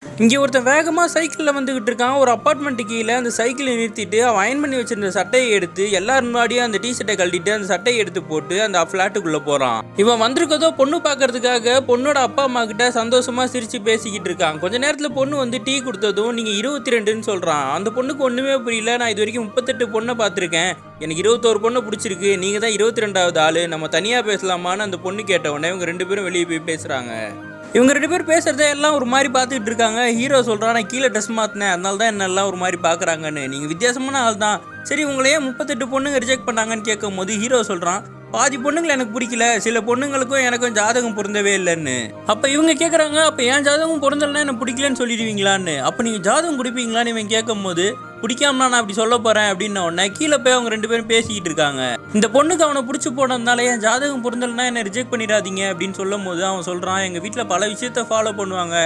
இங்கே ஒருத்தன் வேகமாக சைக்கிளில் வந்துகிட்டு இருக்கான். ஒரு அப்பார்ட்மெண்ட்டு கீழே அந்த சைக்கிளை நிறுத்திட்டு அவன் அயன் பண்ணி வச்சிருந்த சட்டையை எடுத்து எல்லாரும் முன்னாடியும் அந்த டிஷர்ட்டை கழட்டிட்டு அந்த சட்டையை எடுத்து போட்டு அந்த ஃப்ளாட்டுக்குள்ளே போகிறான். இவன் வந்திருக்கதோ பொண்ணு பார்க்கறதுக்காக பொண்ணோட அப்பா அம்மா கிட்ட சந்தோஷமா சிரிச்சு பேசிக்கிட்டு இருக்கான். கொஞ்ச நேரத்தில் பொண்ணு வந்து டீ கொடுத்ததும் நீங்கள் 22ன்னு சொல்கிறான். அந்த பொண்ணுக்கு ஒன்றுமே புரியல. நான் இது வரைக்கும் 38 பொண்ணை பார்த்துருக்கேன், எனக்கு 21 பொண்ணை பிடிச்சிருக்கு, நீங்கள் தான் 22வது ஆள், நம்ம தனியாக பேசலாமான்னு அந்த பொண்ணு கேட்ட உடனே இவங்க 2 பேரும் வெளியே போய் பேசுகிறாங்க. இவங்க 2 பேர் பேசுகிறத எல்லாம் ஒரு மாதிரி பார்த்துக்கிட்டு இருக்காங்க. ஹீரோ சொல்கிறான், நான் கீழே ட்ரெஸ் மாற்றினேன், அதனால தான் என்னெல்லாம் ஒரு மாதிரி பார்க்குறாங்கன்னு. நீங்கள் வித்தியாசமான ஆள் தான், சரி உங்களையே 38 பொண்ணுங்க ரிஜெக்ட் பண்ணாங்கன்னு கேட்கும் போது ஹீரோ சொல்கிறான், பாதி பொண்ணுங்களை எனக்கு பிடிக்கல, சில பொண்ணுங்களுக்கும் எனக்கும் ஜாதகம் பொருந்தவே இல்லைன்னு. அப்போ இவங்க கேட்குறாங்க, அப்போ என் ஜாதகம் பொருந்தலைன்னா எனக்கு பிடிக்கலன்னு சொல்லிடுவீங்களான்னு. அப்போ நீங்கள் ஜாதகம் குடிப்பீங்களான்னு இவன் கேட்கும் போது, பிடிக்காமனா நான் அப்படி சொல்ல போகிறேன் அப்படின்ன உடனே கீழே போய் அவங்க 2 பேரும் பேசிக்கிட்டு இருக்காங்க. இந்த பொண்ணுக்கு அவனை பிடிச்சி போனதுனால என் ஜாதகம் பொருந்தலைன்னா என்னை ரிஜெக்ட் பண்ணிடாதீங்க அப்படின்னு சொல்லும் போது அவன் சொல்கிறான், எங்கள் வீட்டில் பல விஷயத்த ஃபாலோ பண்ணுவாங்க,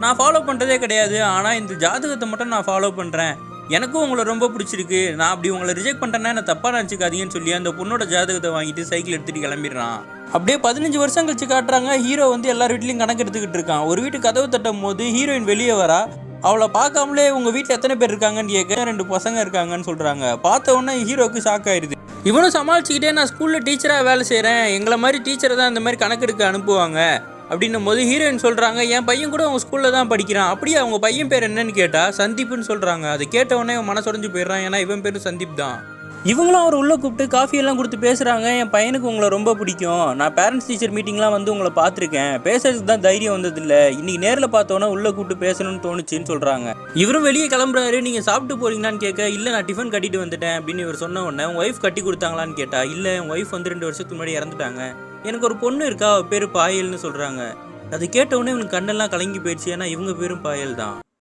நான் ஃபாலோ பண்ணுறதே கிடையாது, ஆனால் இந்த ஜாதகத்தை மட்டும் நான் ஃபாலோ பண்ணுறேன், எனக்கும் உங்களை ரொம்ப பிடிச்சிருக்கு, நான் அப்படி உங்களை ரிஜெக்ட் பண்ணுறேன்னா என்ன தப்பாக நினச்சிக்காதீங்கன்னு சொல்லி அந்த பொண்ணோட ஜாதகத்தை வாங்கிட்டு சைக்கிள் எடுத்துகிட்டு கிளம்பிடுறான். அப்படியே 15 வருஷம் கழிச்சு காட்டுறாங்க. ஹீரோ வந்து எல்லார் வீட்லையும் கணக்கு எடுத்துக்கிட்டு இருக்கான். ஒரு வீட்டு கதவு தட்டும் போது ஹீரோயின் வெளியே வரா. அவளை பார்க்காமலே உங்கள் வீட்டில் எத்தனை பேர் இருக்காங்கன்னு கேட்க 2 பசங்க இருக்காங்கன்னு சொல்கிறாங்க. பார்த்த உடனே ஹீரோக்கு ஷாக் ஆயிடுது. இவனும் சமாளிச்சுக்கிட்டே, நான் ஸ்கூலில் டீச்சராக வேலை செய்கிறேன், எங்களை மாதிரி டீச்சரை தான் இந்த மாதிரி கணக்கெடுக்க அனுப்புவாங்க அப்படின்னும் போது ஹீரோயின் சொல்கிறாங்க, என் பையன் கூட அவங்க ஸ்கூலில் தான் படிக்கிறான், அப்படியே அவங்க பையன் பேர் என்னன்னு கேட்டால் சந்தீப்னு சொல்கிறாங்க. அதை கேட்ட உடனே அவன் மனசுடைஞ்சு போயிடுறான், ஏன்னா இவன் பேரும் சந்தீப் தான். இவங்களும் அவர் உள்ளே கூப்பிட்டு காஃபியெல்லாம் கொடுத்து பேசுகிறாங்க. என் பையனுக்கு உங்களை ரொம்ப பிடிக்கும், நான் பேரண்ட்ஸ் டீச்சர் மீட்டிங்லாம் வந்து உங்களை பார்த்துருக்கேன், பேசுறதுக்கு தான் தைரியம் வந்ததில்லை, இன்றைக்கி நேரில் பார்த்தோன்னா உள்ளே கூப்பிட்டு பேசணும்னு தோணுச்சின்னு சொல்கிறாங்க. இவரும் வெளியே கிளம்புறாரு. நீங்கள் சாப்பிட்டு போகிறீங்களான்னு கேட்க, இல்லை நான் டிஃபன் கட்டிட்டு வந்துட்டேன் அப்படின்னு இவர் சொன்ன உடனே, உன் ஒய்ஃப் கட்டி கொடுத்தாங்களான்னு கேட்டால், இல்லை என் ஒய்ஃப் வந்து 2 வருஷத்துக்கு முன்னாடி இறந்துட்டாங்க, எனக்கு ஒரு பொண்ணு இருக்கா, அவள் பேர் பாயல்னு சொல்கிறாங்க. அது கேட்ட உடனே இவனுக்கு கண்ணெல்லாம் கலங்கி போயிடுச்சு, ஏன்னா இவங்க பேரும் பாயல் தான்.